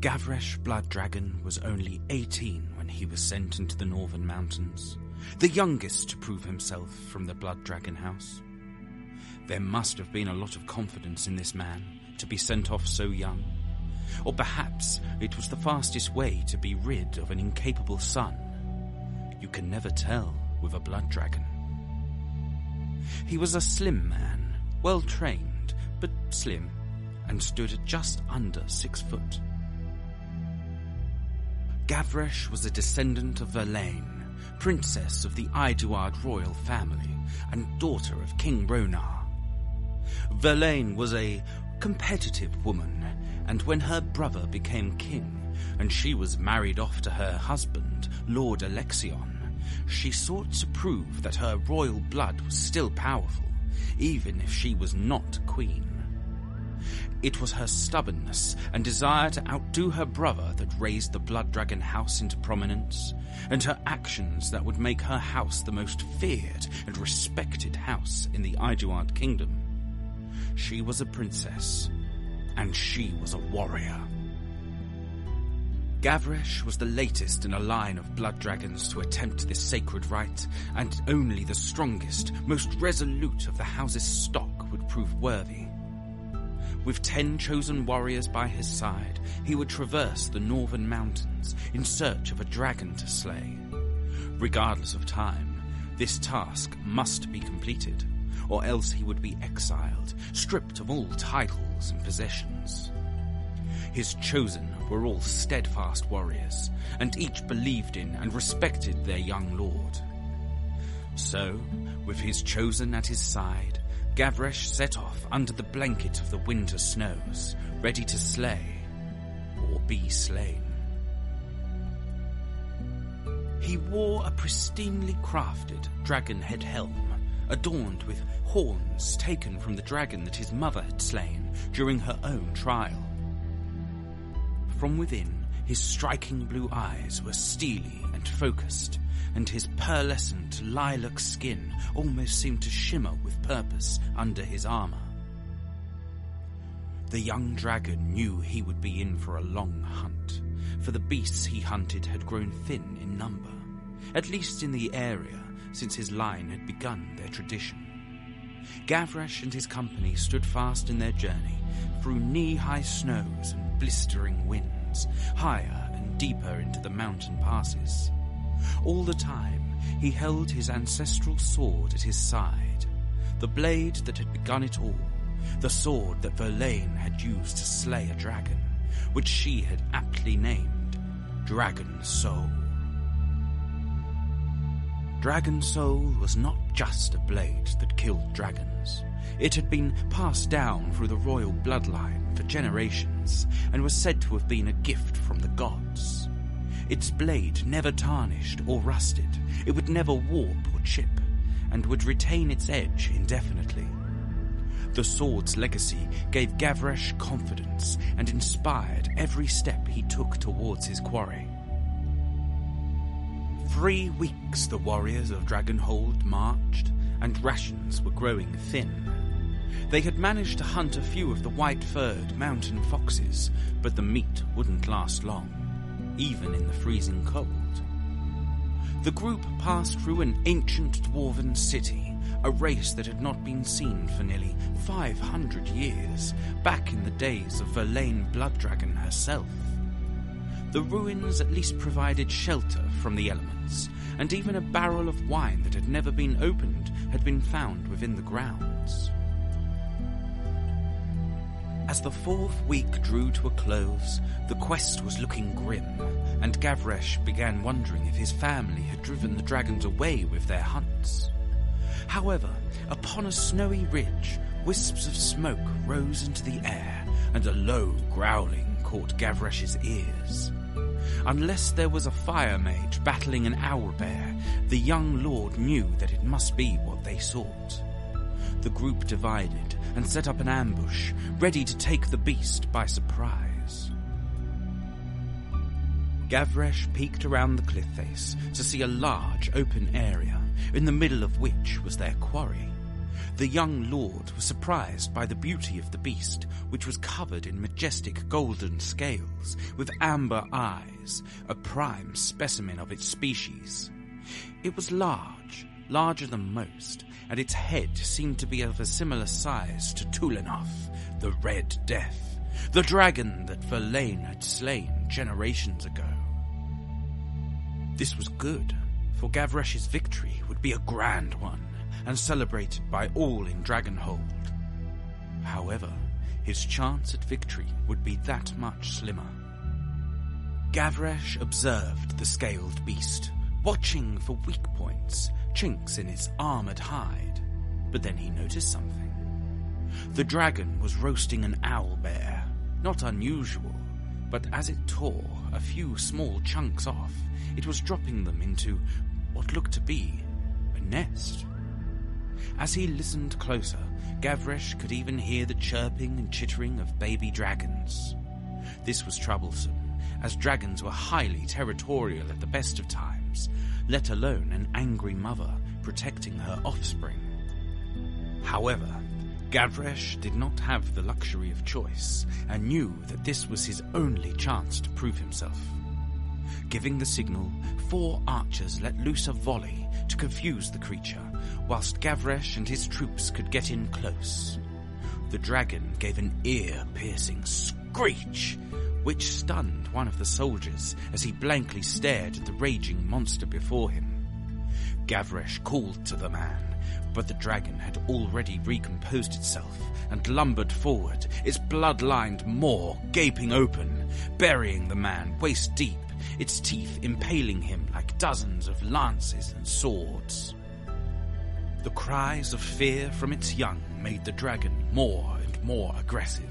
Gavresh Blood-Dragon was only 18 when he was sent into the northern mountains, the youngest to prove himself from the Blood-Dragon house. There must have been a lot of confidence in this man to be sent off so young, or perhaps it was the fastest way to be rid of an incapable son. You can never tell with a Blood-Dragon. He was a slim man, well trained, but slim, and stood at just under 6 foot. Gavresh was a descendant of Verlaine, princess of the Iduard royal family and daughter of King Ronar. Verlaine was a competitive woman, and when her brother became king and she was married off to her husband, Lord Alexion, she sought to prove that her royal blood was still powerful, even if she was not queen. It was her stubbornness and desire to outdo her brother that raised the Blood-Dragon house into prominence, and her actions that would make her house the most feared and respected house in the Iduard kingdom. She was a princess, and she was a warrior. Gavresh was the latest in a line of Blood-Dragons to attempt this sacred rite, and only the strongest, most resolute of the house's stock would prove worthy. With 10 chosen warriors by his side, he would traverse the northern mountains in search of a dragon to slay. Regardless of time, this task must be completed, or else he would be exiled, stripped of all titles and possessions. His chosen were all steadfast warriors, and each believed in and respected their young lord. So, with his chosen at his side, Gavresh set off under the blanket of the winter snows, ready to slay or be slain. He wore a pristinely crafted dragon head helm, adorned with horns taken from the dragon that his mother had slain during her own trial. From within, his striking blue eyes were steely and focused, and his pearlescent lilac skin almost seemed to shimmer with purpose under his armor. The young dragon knew he would be in for a long hunt, for the beasts he hunted had grown thin in number, at least in the area since his line had begun their tradition. Gavresh and his company stood fast in their journey through knee-high snows and blistering winds, higher and deeper into the mountain passes. All the time, he held his ancestral sword at his side, the blade that had begun it all, the sword that Verlaine had used to slay a dragon, which she had aptly named Dragon Soul. Dragon Soul was not just a blade that killed dragons. It had been passed down through the royal bloodline for generations, and was said to have been a gift from the gods. Its blade never tarnished or rusted, it would never warp or chip, and would retain its edge indefinitely. The sword's legacy gave Gavresh confidence and inspired every step he took towards his quarry. 3 weeks the warriors of Dragonholde marched, and rations were growing thin. They had managed to hunt a few of the white-furred mountain foxes, but the meat wouldn't last long, even in the freezing cold. The group passed through an ancient dwarven city, a race that had not been seen for nearly 500 years, back in the days of Verlaine Blood-Dragon herself. The ruins at least provided shelter from the elements, and even a barrel of wine that had never been opened had been found within the grounds. As the 4th week drew to a close, the quest was looking grim, and Gavresh began wondering if his family had driven the dragons away with their hunts. However, upon a snowy ridge, wisps of smoke rose into the air, and a low growling caught Gavresh's ears. Unless there was a fire mage battling an owlbear, the young lord knew that it must be what they sought. The group divided and set up an ambush, ready to take the beast by surprise. Gavresh peeked around the cliff face to see a large open area, in the middle of which was their quarry. The young lord was surprised by the beauty of the beast, which was covered in majestic golden scales, with amber eyes, a prime specimen of its species. It was large, larger than most, and its head seemed to be of a similar size to Tulenoth, the Red Death, the dragon that Verlaine had slain generations ago. This was good, for Gavresh's victory would be a grand one, and celebrated by all in Dragonholde. However, his chance at victory would be that much slimmer. Gavresh observed the scaled beast, watching for weak points, chinks in its armoured hide, but then he noticed something. The dragon was roasting an owlbear, not unusual, but as it tore a few small chunks off, it was dropping them into what looked to be a nest. As he listened closer, Gavresh could even hear the chirping and chittering of baby dragons. This was troublesome, as dragons were highly territorial at the best of times, let alone an angry mother protecting her offspring. However, Gavresh did not have the luxury of choice, and knew that this was his only chance to prove himself. Giving the signal, 4 archers let loose a volley to confuse the creature, whilst Gavresh and his troops could get in close. The dragon gave an ear-piercing screech, which stunned one of the soldiers as he blankly stared at the raging monster before him. Gavresh called to the man, but the dragon had already recomposed itself and lumbered forward, its blood-lined maw gaping open, burying the man waist-deep, its teeth impaling him like dozens of lances and swords. The cries of fear from its young made the dragon more and more aggressive,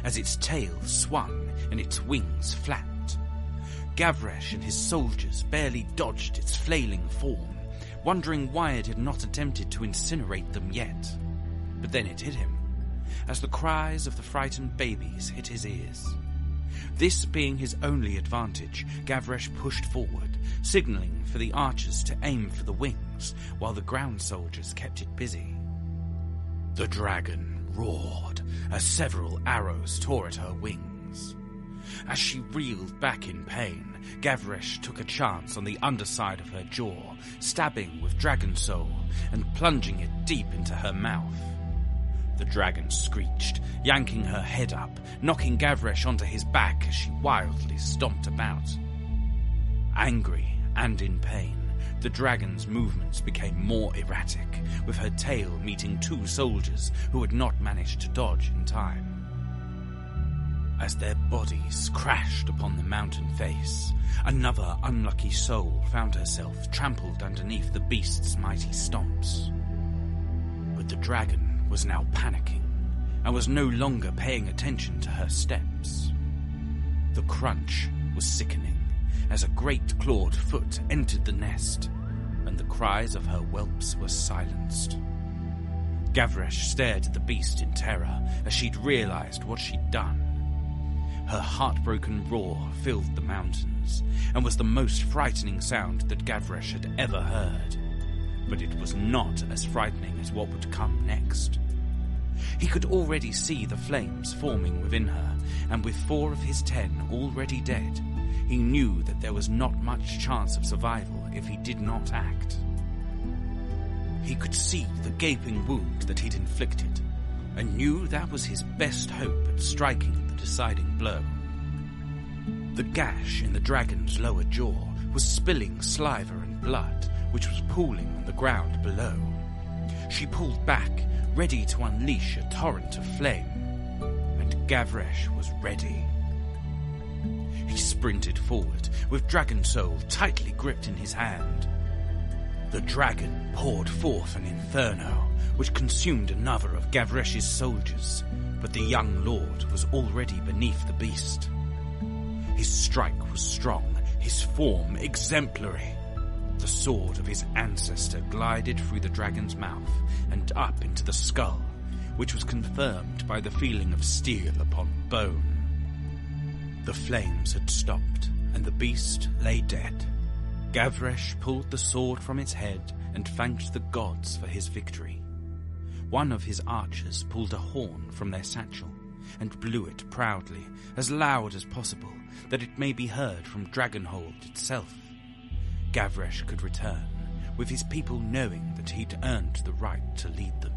as its tail swung and its wings flapped. Gavresh and his soldiers barely dodged its flailing form, wondering why it had not attempted to incinerate them yet. But then it hit him, as the cries of the frightened babies hit his ears. This being his only advantage, Gavresh pushed forward, signalling for the archers to aim for the wings, while the ground soldiers kept it busy. The dragon roared as several arrows tore at her wings. As she reeled back in pain, Gavresh took a chance on the underside of her jaw, stabbing with Dragon Soul and plunging it deep into her mouth. The dragon screeched, yanking her head up, knocking Gavresh onto his back as she wildly stomped about. Angry and in pain, the dragon's movements became more erratic, with her tail meeting 2 soldiers who had not managed to dodge in time. As their bodies crashed upon the mountain face, another unlucky soul found herself trampled underneath the beast's mighty stomps. But the dragon was now panicking, and was no longer paying attention to her steps. The crunch was sickening, as a great clawed foot entered the nest, and the cries of her whelps were silenced. Gavresh stared at the beast in terror, as she'd realized what she'd done. Her heartbroken roar filled the mountains, and was the most frightening sound that Gavresh had ever heard. But it was not as frightening as what would come next. He could already see the flames forming within her, and with 4 of his 10 already dead, he knew that there was not much chance of survival if he did not act. He could see the gaping wound that he'd inflicted, and knew that was his best hope at striking the deciding blow. The gash in the dragon's lower jaw was spilling saliva and blood, which was pooling on the ground below. She pulled back, ready to unleash a torrent of flame, and Gavresh was ready. He sprinted forward, with Dragon Soul tightly gripped in his hand. The dragon poured forth an inferno, which consumed another of Gavresh's soldiers, but the young lord was already beneath the beast. His strike was strong, his form exemplary. The sword of his ancestor glided through the dragon's mouth and up into the skull, which was confirmed by the feeling of steel upon bone. The flames had stopped, and the beast lay dead. Gavresh pulled the sword from its head and thanked the gods for his victory. one of his archers pulled a horn from their satchel and blew it proudly, as loud as possible, that it may be heard from Dragonholde itself. Gavresh could return, with his people knowing that he'd earned the right to lead them.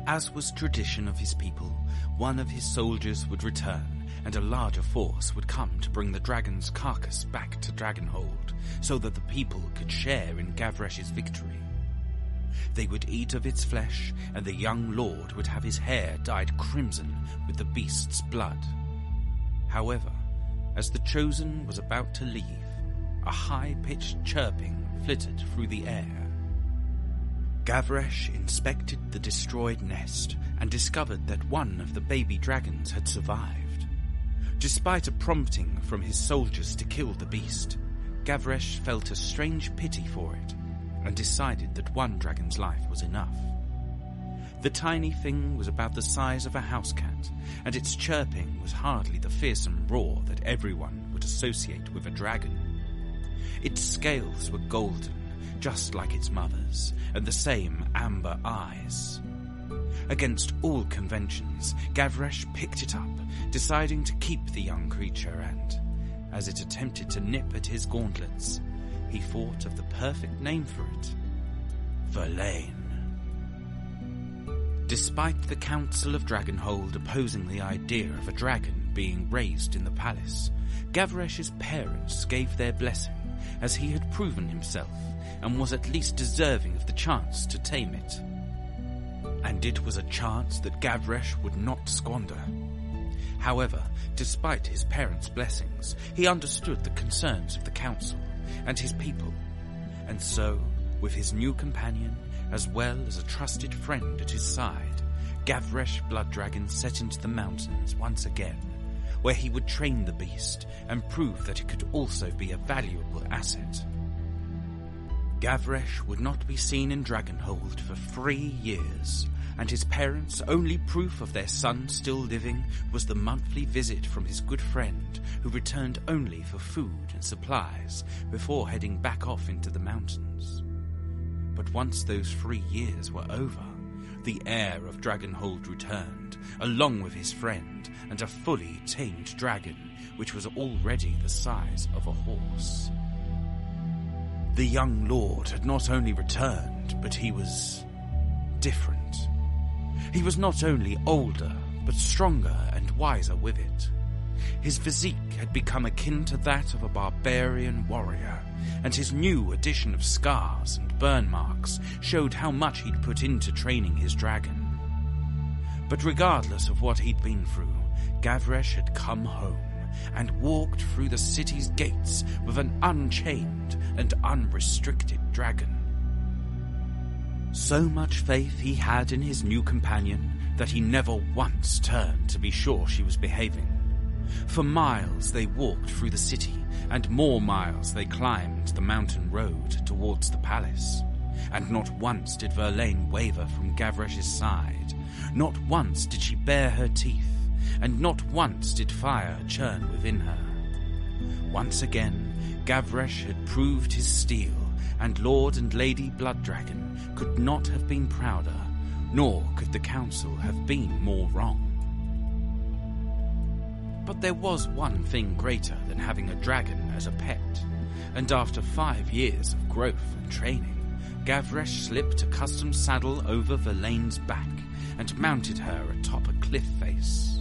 As was tradition of his people, one of his soldiers would return, and a larger force would come to bring the dragon's carcass back to Dragonholde, so that the people could share in Gavresh's victory. They would eat of its flesh, and the young lord would have his hair dyed crimson with the beast's blood. However, as the chosen was about to leave, a high-pitched chirping flittered through the air. Gavresh inspected the destroyed nest and discovered that one of the baby dragons had survived. Despite a prompting from his soldiers to kill the beast, Gavresh felt a strange pity for it and decided that one dragon's life was enough. The tiny thing was about the size of a house cat, and its chirping was hardly the fearsome roar that everyone would associate with a dragon. Its scales were golden, just like its mother's, and the same amber eyes. Against all conventions, Gavresh picked it up, deciding to keep the young creature, and, as it attempted to nip at his gauntlets, he thought of the perfect name for it: Verlaine. Despite the Council of Dragonholde opposing the idea of a dragon being raised in the palace, Gavresh's parents gave their blessing, as he had proven himself and was at least deserving of the chance to tame it. And it was a chance that Gavresh would not squander. However, despite his parents' blessings, he understood the concerns of the council and his people, and so, with his new companion, as well as a trusted friend at his side, Gavresh Blood-Dragon set into the mountains once again, where he would train the beast and prove that it could also be a valuable asset. Gavresh would not be seen in Dragonholde for 3 years, and his parents' only proof of their son still living was the monthly visit from his good friend, who returned only for food and supplies before heading back off into the mountains. But once those 3 years were over, the heir of Dragonholde returned, along with his friend and a fully tamed dragon, which was already the size of a horse. The young lord had not only returned, but he was different. He was not only older, but stronger and wiser with it. His physique had become akin to that of a barbarian warrior, and his new addition of scars and burn marks showed how much he'd put into training his dragon. But regardless of what he'd been through, Gavresh had come home and walked through the city's gates with an unchained and unrestricted dragon. So much faith he had in his new companion that he never once turned to be sure she was behaving. For miles they walked through the city, and more miles they climbed the mountain road towards the palace. And not once did Verlaine waver from Gavresh's side. Not once did she bare her teeth, and not once did fire churn within her. Once again, Gavresh had proved his steel, and Lord and Lady Blood-Dragon could not have been prouder, nor could the council have been more wrong. But there was one thing greater than having a dragon as a pet, and after 5 years of growth and training, Gavresh slipped a custom saddle over Verlaine's back and mounted her atop a cliff face.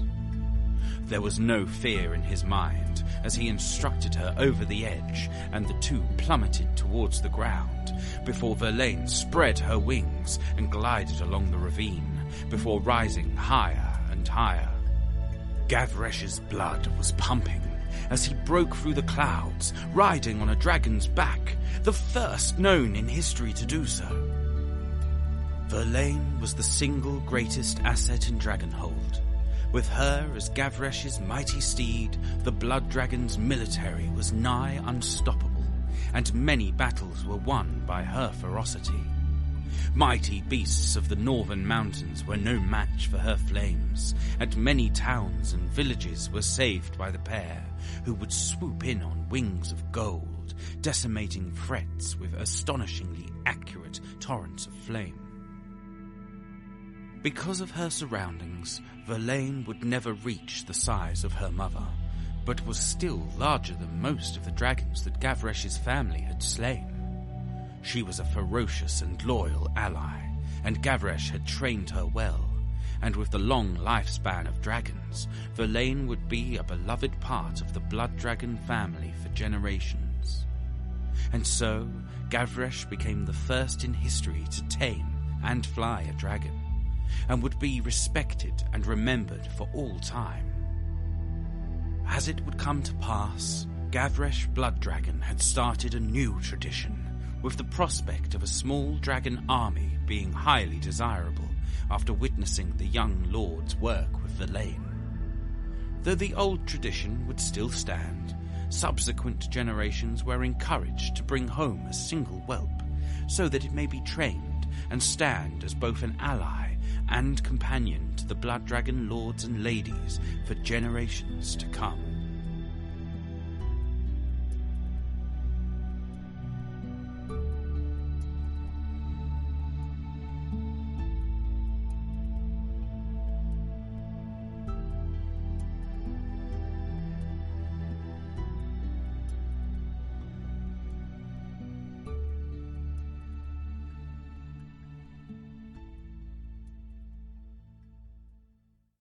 There was no fear in his mind as he instructed her over the edge, and the two plummeted towards the ground before Verlaine spread her wings and glided along the ravine before rising higher and higher. Gavresh's blood was pumping as he broke through the clouds, riding on a dragon's back, the first known in history to do so. Verlaine was the single greatest asset in Dragonholde. With her as Gavresh's mighty steed, the Blood-Dragon's military was nigh unstoppable, and many battles were won by her ferocity. Mighty beasts of the northern mountains were no match for her flames, and many towns and villages were saved by the pair, who would swoop in on wings of gold, decimating threats with astonishingly accurate torrents of flame. Because of her surroundings, Verlaine would never reach the size of her mother, but was still larger than most of the dragons that Gavresh's family had slain. She was a ferocious and loyal ally, and Gavresh had trained her well, and with the long lifespan of dragons, Verlaine would be a beloved part of the Blood-Dragon family for generations. And so, Gavresh became the first in history to tame and fly a dragon, and would be respected and remembered for all time. As it would come to pass, Gavresh Blood-Dragon had started a new tradition, with the prospect of a small dragon army being highly desirable after witnessing the young lord's work with Verlaine. Though the old tradition would still stand, subsequent generations were encouraged to bring home a single whelp, so that it may be trained and stand as both an ally and companion to the Blood-Dragon lords and ladies for generations to come.